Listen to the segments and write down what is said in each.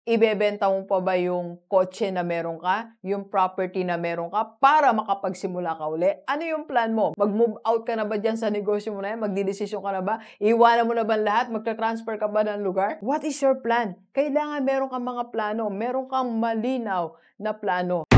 Ibebenta mo pa ba yung kotse na meron ka, yung property na meron ka para makapagsimula ka uli? Ano yung plan mo? Mag-move out ka na ba dyan sa negosyo mo na yan? Magdidesisyon ka na ba? Iwanan mo na ba lahat? Magka-transfer ka ba ng lugar? What is your plan? Kailangan meron kang mga plano. Meron kang malinaw na plano.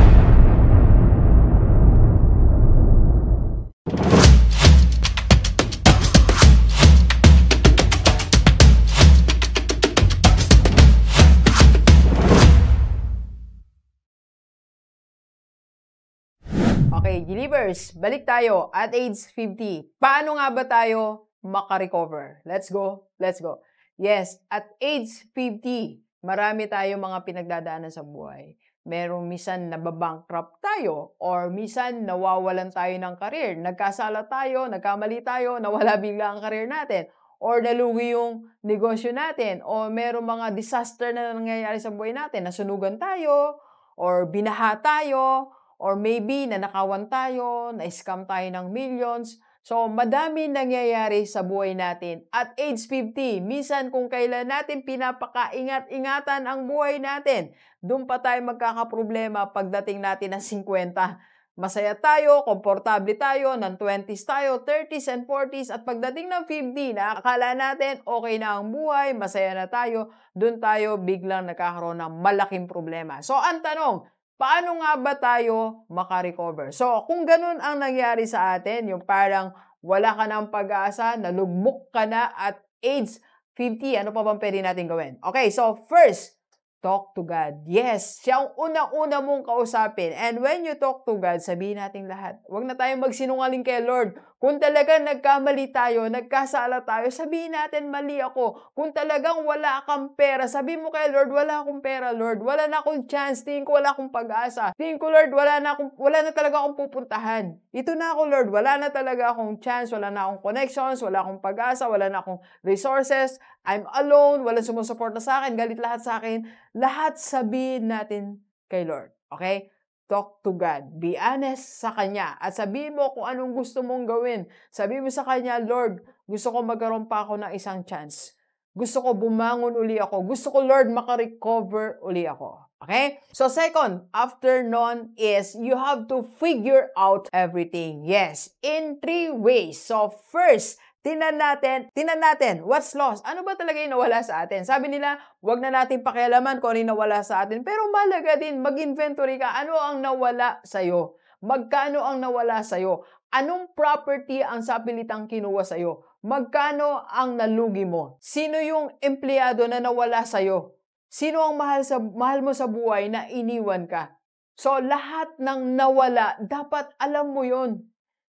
Okay, Gilivers, balik tayo at age 50. Paano nga ba tayo makarecover? Let's go, let's go. Yes, at age 50, marami tayong mga pinagdadaanan sa buhay. Merong minsan nababankrupt tayo or minsan nawawalan tayo ng career. Nagkasala tayo, nagkamali tayo, nawala bigla ang career natin. Or nalugi yung negosyo natin. O merong mga disaster na nangyayari sa buhay natin. Nasunugan tayo or binaha tayo. Or maybe, nanakawan tayo, na-scam tayo ng millions. So, madami nangyayari sa buhay natin. At age 50, minsan kung kailan natin pinapakaingat-ingatan ang buhay natin, doon pa tayo magkakaproblema pagdating natin ng 50. Masaya tayo, komportable tayo, ng 20s tayo, 30s and 40s, at pagdating ng 50, nakakala natin, okay na ang buhay, masaya na tayo, doon tayo biglang nagkakaroon ng malaking problema. So, ang tanong, paano nga ba tayo makarecover? So, kung ganun ang nangyari sa atin, yung parang wala ka ng pag-asa, nalugmok ka na at age 50, ano pa bang pwede natin gawin? Okay, so first, talk to God. Yes, siya ang unang-una mong kausapin. And when you talk to God, sabihin natin lahat. Huwag na tayong magsinungaling kay Lord. Kung talagang nagkamali tayo, nagkasala tayo, sabihin natin mali ako. Kung talagang wala kang pera, sabihin mo kay Lord, wala akong pera, Lord. Wala na akong chance. Tingin ko wala akong pag-asa. Tingin ko, Lord, wala na talaga akong pupuntahan. Ito na ako, Lord. Wala na talaga akong chance. Wala na akong connections. Wala akong pag-asa. Wala na akong resources. I'm alone. Walang sumusuporta sa akin. Galit lahat sa akin. Lahat sabihin natin kay Lord. Okay? Talk to God. Be honest sa Kanya. At sabihin mo kung anong gusto mong gawin. Sabihin mo sa Kanya, Lord, gusto ko magkaroon pa ako ng isang chance. Gusto ko bumangon uli ako. Gusto ko, Lord, makarecover uli ako. Okay? So second, after nun is you have to figure out everything. Yes, in 3 ways. So first, Tinan natin, what's lost? Ano ba talaga yung nawala sa atin? Sabi nila, wag na natin pakialaman kung ano yung nawala sa atin. Pero mahalaga din, mag-inventory ka. Ano ang nawala sa'yo? Magkano ang nawala sa'yo? Anong property ang sapilitang kinuha sa'yo? Magkano ang nalugi mo? Sino yung empleyado na nawala sa'yo? Sino ang mahal mo sa buhay na iniwan ka? So, lahat ng nawala, dapat alam mo yon.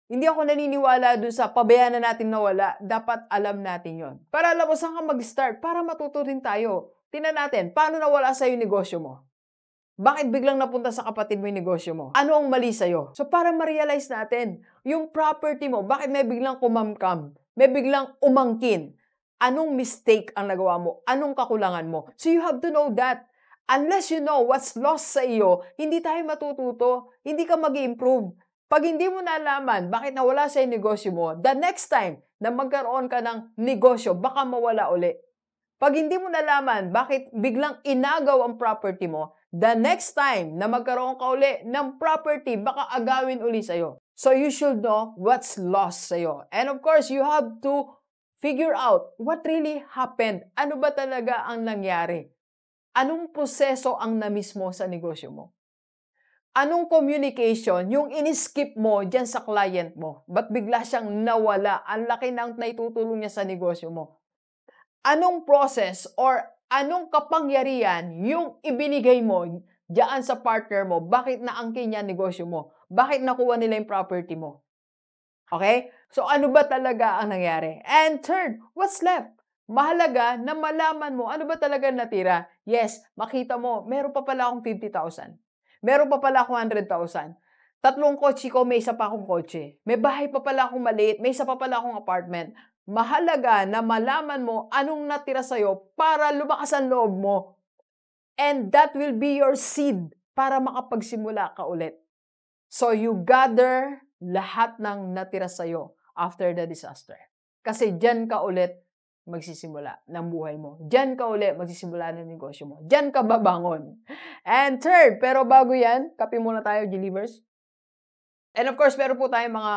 Hindi ako naniniwala dun sa pabayaan na natin nawala. Dapat alam natin yon. Para alam mo saan ka mag-start, para matuto rin tayo. Tingnan natin, paano nawala sa'yo yung negosyo mo? Bakit biglang napunta sa kapatid mo yung negosyo mo? Ano ang mali sa'yo? So para ma-realize natin, yung property mo, bakit may biglang kumamkam? May biglang umangkin? Anong mistake ang nagawa mo? Anong kakulangan mo? So you have to know that. Unless you know what's lost sa iyo, hindi tayo matututo. Hindi ka mag-improve. Pag hindi mo nalaman bakit nawala sa negosyo mo, the next time na magkaroon ka ng negosyo, baka mawala uli. Pag hindi mo nalaman bakit biglang inagaw ang property mo, the next time na magkaroon ka uli ng property, baka agawin uli sa'yo. So you should know what's lost sa'yo. And of course, you have to figure out what really happened. Ano ba talaga ang nangyari? Anong proseso ang na-miss mo sa negosyo mo? Anong communication yung in-skip mo dyan sa client mo? Ba't bigla siyang nawala? Ang laki ng naitutulong niya sa negosyo mo. Anong process or anong kapangyarihan yung ibinigay mo dyan sa partner mo? Bakit naangkin niya negosyo mo? Bakit nakuha nila yung property mo? Okay? So ano ba talaga ang nangyari? And third, what's left? Mahalaga na malaman mo ano ba talaga natira. Yes, makita mo, meron pa pala akong 50,000. Meron pa pala akong 100,000. 3 kotse ko, may isa pa akong kotse. May bahay pa pala akong maliit, may isa pa pala akong apartment. Mahalaga na malaman mo anong natira sa'yo para lumakas ang loob mo. And that will be your seed para makapagsimula ka ulit. So you gather lahat ng natira sa'yo after the disaster. Kasi dyan ka ulit magsisimula ng buhay mo. Diyan ka uli magsisimula ng negosyo mo. Diyan ka babangon. And third, pero bago yan, kape muna tayo, Gilivers. And of course, meron po tayong mga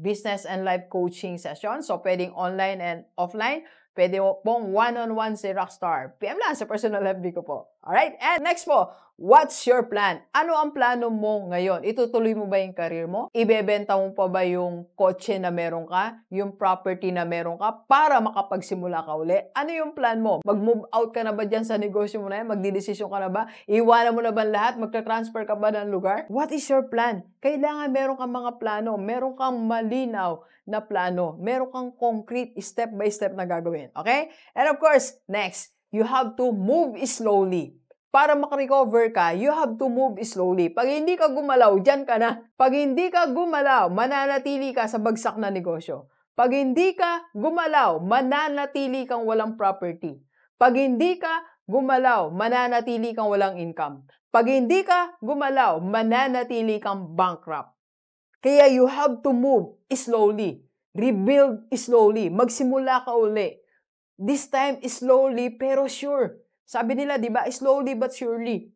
business and life coaching sessions. So, pwedeng online and offline. Pwede pong one-on-one si Rockstar. PM lang sa personal FB ko po. Alright? And next po, what's your plan? Ano ang plano mo ngayon? Itutuloy mo ba yung career mo? Ibebenta mo pa ba yung kotse na meron ka? Yung property na meron ka? Para makapagsimula ka uli? Ano yung plan mo? Mag-move out ka na ba dyan sa negosyo mo na yan? Magdidesisyon ka na ba? Iwanan mo na ba lahat? Magka-transfer ka ba ng lugar? What is your plan? Kailangan meron kang mga plano. Meron kang malinaw na plano. Meron kang concrete step by step na gagawin. Okay? And of course, next, you have to move slowly. Para makarecover ka, you have to move slowly. Pag hindi ka gumalaw, dyan ka na. Pag hindi ka gumalaw, mananatili ka sa bagsak na negosyo. Pag hindi ka gumalaw, mananatili kang walang property. Pag hindi ka gumalaw, mananatili kang walang income. Pag hindi ka gumalaw, mananatili kang bankrupt. Kaya you have to move slowly. Rebuild slowly. Magsimula ka uli. This time, slowly pero sure. Sabi nila, di ba? Slowly but surely.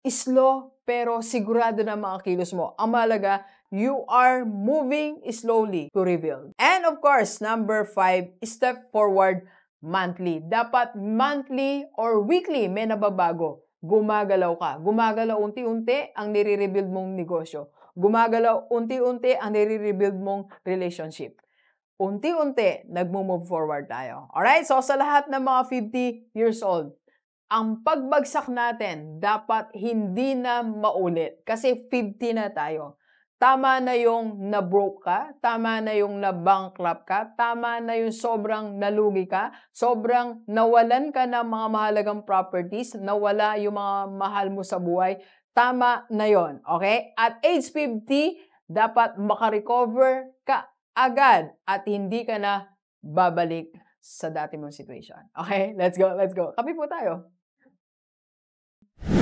Slow pero sigurado na mga kilos mo. Ang mahalaga, you are moving slowly to rebuild. And of course, number 5, step forward monthly. Dapat monthly or weekly may nababago. Gumagalaw ka. Gumagalaw unti-unti ang nire-rebuild mong negosyo. Gumagalaw unti-unti ang nire-rebuild mong relationship. Unti-unti, nagmo-move forward tayo. Alright? So, sa lahat ng mga 50 years old, ang pagbagsak natin dapat hindi na maulit. Kasi 50 na tayo. Tama na yung na-broke ka, tama na yung na-bankrupt ka, tama na yung sobrang nalugi ka, sobrang nawalan ka ng mga mahalagang properties, nawala yung mga mahal mo sa buhay, tama na yon. Okay? At age 50, dapat makarecover ka agad at hindi ka na babalik sa dati mong situation. Okay? Let's go, let's go. Kape po tayo.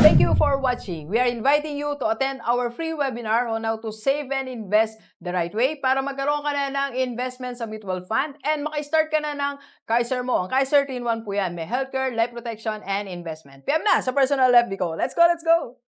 Thank you for watching. We are inviting you to attend our free webinar on how to save and invest the right way para magkaroon ka na ng investment sa mutual fund and maka-start ka na ng Kaiser mo. Ang Kaiser 3-in-1 po yan. May healthcare, life protection, and investment. PM na sa personal FB ko. Let's go, let's go!